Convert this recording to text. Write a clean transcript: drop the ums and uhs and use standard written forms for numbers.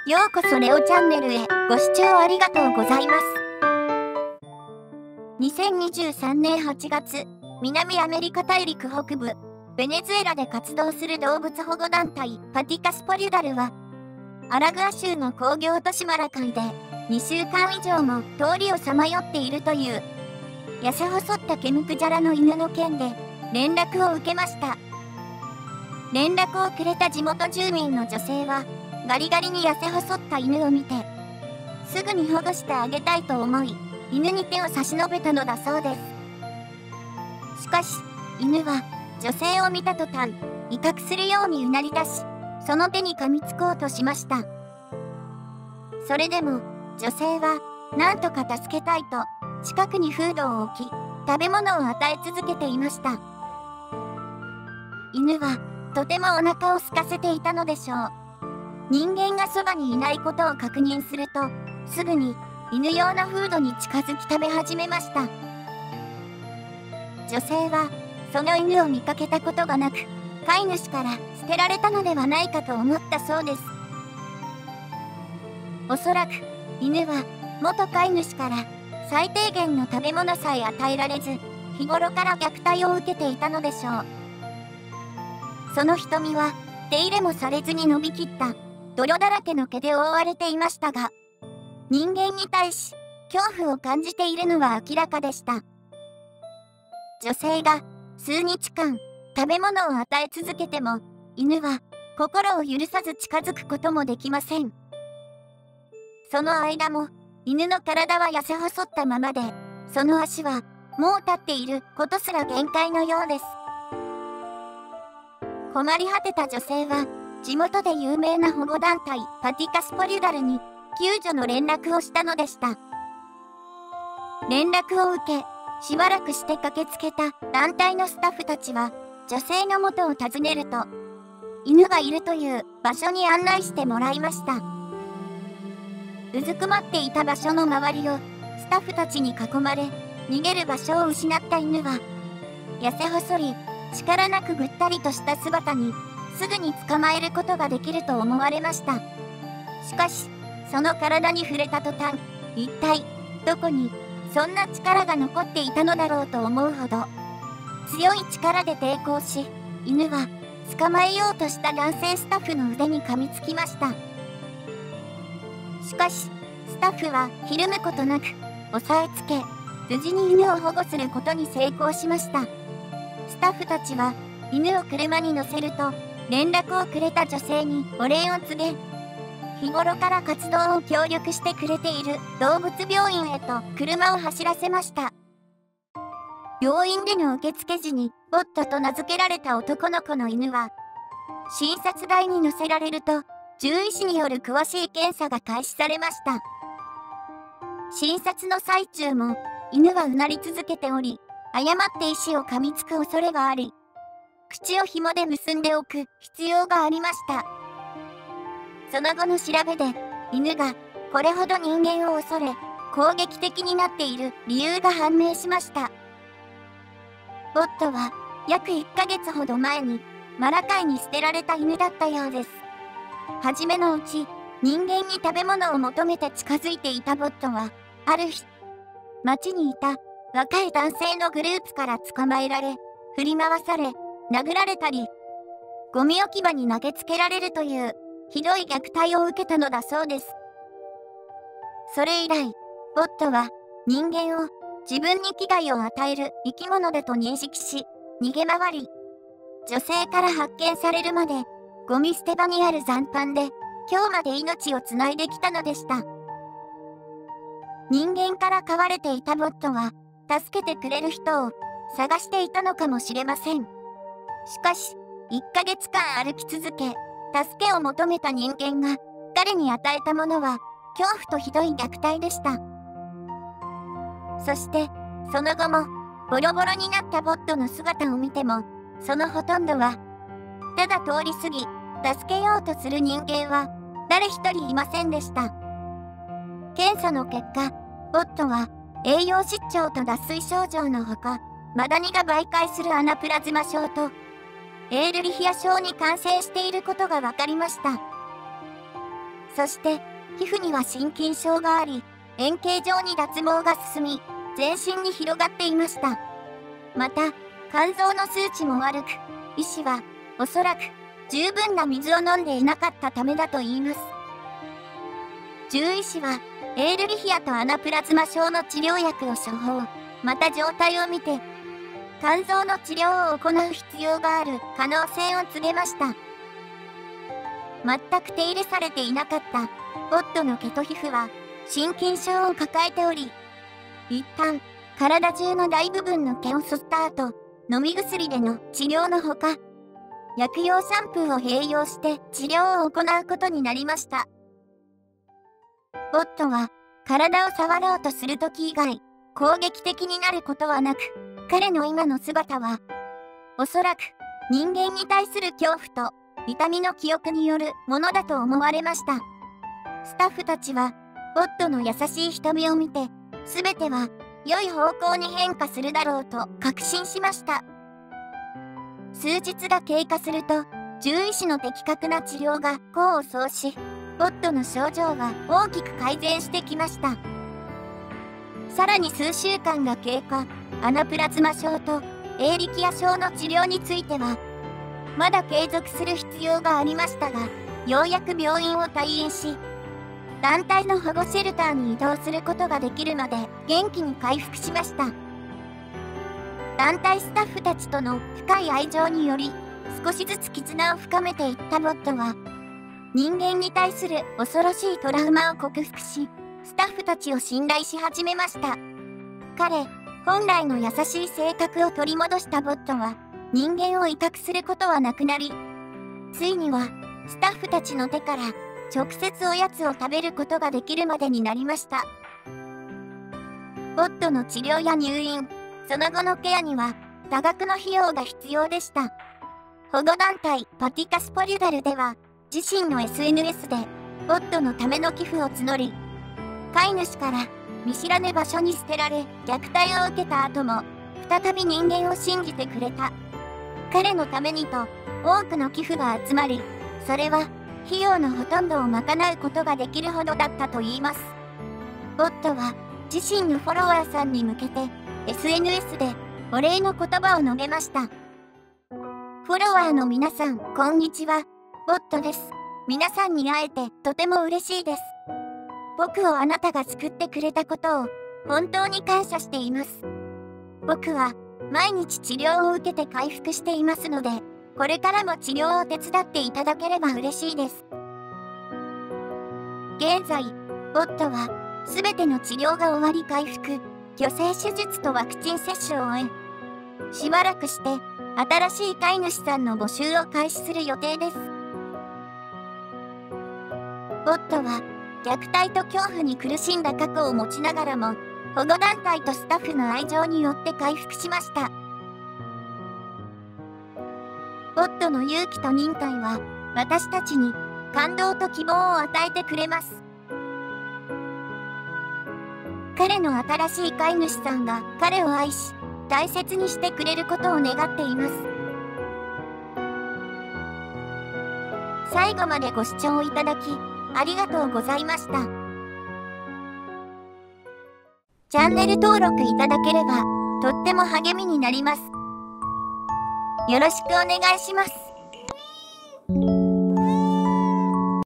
ようこそレオチャンネルへご視聴ありがとうございます。2023年8月、南アメリカ大陸北部、ベネズエラで活動する動物保護団体パティカスポリュダルは、アラグア州の工業都市マラカイで2週間以上も通りをさまよっているという、痩せ細ったケムクジャラの犬の件で連絡を受けました。連絡をくれた地元住民の女性は、ガリガリに痩せ細った犬を見て、すぐに保護してあげたいと思い、犬に手を差し伸べたのだそうです。しかし、犬は女性を見た途端、威嚇するようにうなり出し、その手に噛みつこうとしました。それでも、女性は、なんとか助けたいと、近くにフードを置き、食べ物を与え続けていました。犬は、とてもお腹を空かせていたのでしょう。人間がそばにいないことを確認すると、すぐに犬用のフードに近づき食べ始めました。女性は、その犬を見かけたことがなく、飼い主から捨てられたのではないかと思ったそうです。おそらく、犬は元飼い主から最低限の食べ物さえ与えられず、日頃から虐待を受けていたのでしょう。その瞳は、手入れもされずに伸びきった泥だらけの毛で覆われていましたが、人間に対し恐怖を感じているのは明らかでした。女性が数日間食べ物を与え続けても、犬は心を許さず近づくこともできません。その間も犬の体は痩せ細ったままで、その足はもう立っていることすら限界のようです。困り果てた女性は、地元で有名な保護団体パティカスポリュダルに救助の連絡をしたのでした。連絡を受け、しばらくして駆けつけた団体のスタッフたちは、女性の元を訪ねると、犬がいるという場所に案内してもらいました。うずくまっていた場所の周りをスタッフたちに囲まれ、逃げる場所を失った犬は、痩せ細り、力なくぐったりとした姿に、すぐに捕まえることができると思われました。しかし、その体に触れた途端、一体どこにそんな力が残っていたのだろうと思うほど、強い力で抵抗し、犬は捕まえようとした男性スタッフの腕に噛みつきました。しかし、スタッフはひるむことなく押さえつけ、無事に犬を保護することに成功しました。スタッフたちは犬を車に乗せると、連絡をくれた女性にお礼を告げ、日頃から活動を協力してくれている動物病院へと車を走らせました。病院での受付時にボットと名付けられた男の子の犬は、診察台に乗せられると、獣医師による詳しい検査が開始されました。診察の最中も犬はうなり続けており、誤って医師を噛みつく恐れがあり、口を紐で結んでおく必要がありました。その後の調べで、犬がこれほど人間を恐れ、攻撃的になっている理由が判明しました。ボットは約1ヶ月ほど前にマラカイに捨てられた犬だったようです。はじめのうち、人間に食べ物を求めて近づいていたボットは、ある日、町にいた若い男性のグループから捕まえられ、振り回され、殴られたり、ゴミ置き場に投げつけられるというひどい虐待を受けたのだそうです。それ以来、ボットは人間を自分に危害を与える生き物だと認識し、逃げ回り、女性から発見されるまでゴミ捨て場にある残飯で今日まで命をつないできたのでした。人間から飼われていたボットは、助けてくれる人を探していたのかもしれません。しかし、1ヶ月間歩き続け、助けを求めた人間が彼に与えたものは恐怖とひどい虐待でした。そして、その後もボロボロになったボットの姿を見ても、そのほとんどは、ただ通り過ぎ、助けようとする人間は誰一人いませんでした。検査の結果、ボットは栄養失調と脱水症状のほか、マダニが媒介するアナプラズマ症と、エールリヒア症に感染していることが分かりました。そして皮膚には心筋症があり、円形状に脱毛が進み、全身に広がっていました。また、肝臓の数値も悪く、医師はおそらく十分な水を飲んでいなかったためだと言います。獣医師はエールリヒアとアナプラズマ症の治療薬を処方、また状態を見て、肝臓の治療を行う必要がある可能性を告げました。全く手入れされていなかったボットの毛と皮膚は心筋症を抱えており、一旦体中の大部分の毛を剃った後、飲み薬での治療のほか、薬用シャンプーを併用して治療を行うことになりました。ボットは体を触ろうとするとき以外、攻撃的になることはなく、彼の今の姿は、おそらく人間に対する恐怖と痛みの記憶によるものだと思われました。スタッフたちは、ボットの優しい瞳を見て、すべては良い方向に変化するだろうと確信しました。数日が経過すると、獣医師の的確な治療が功を奏し、ボットの症状が大きく改善してきました。さらに数週間が経過、アナプラズマ症とエーリキア症の治療については、まだ継続する必要がありましたが、ようやく病院を退院し、団体の保護シェルターに移動することができるまで元気に回復しました。団体スタッフたちとの深い愛情により、少しずつ絆を深めていったボットは、人間に対する恐ろしいトラウマを克服し、スタッフたちを信頼し始めました。彼本来の優しい性格を取り戻したボットは、人間を威嚇することはなくなり、ついにはスタッフたちの手から直接おやつを食べることができるまでになりました。ボットの治療や入院、その後のケアには多額の費用が必要でした。保護団体パティカスポリュダルでは、自身の SNS でボットのための寄付を募り、飼い主から見知らぬ場所に捨てられ虐待を受けた後も再び人間を信じてくれた。彼のためにと多くの寄付が集まり、それは費用のほとんどを賄うことができるほどだったといいます。ボットは自身のフォロワーさんに向けて SNS でお礼の言葉を述べました。フォロワーの皆さん、こんにちは。ボットです。皆さんに会えてとても嬉しいです。僕をあなたが救ってくれたことを本当に感謝しています。僕は毎日治療を受けて回復していますので、これからも治療を手伝っていただければ嬉しいです。現在、ボットは全ての治療が終わり回復、去勢手術とワクチン接種を終え、しばらくして新しい飼い主さんの募集を開始する予定です。ボットは虐待と恐怖に苦しんだ過去を持ちながらも、保護団体とスタッフの愛情によって回復しました。ボットの勇気と忍耐は私たちに感動と希望を与えてくれます。彼の新しい飼い主さんが彼を愛し、大切にしてくれることを願っています。最後までご視聴いただきありがとうございました。チャンネル登録いただければとっても励みになります。よろしくお願いします。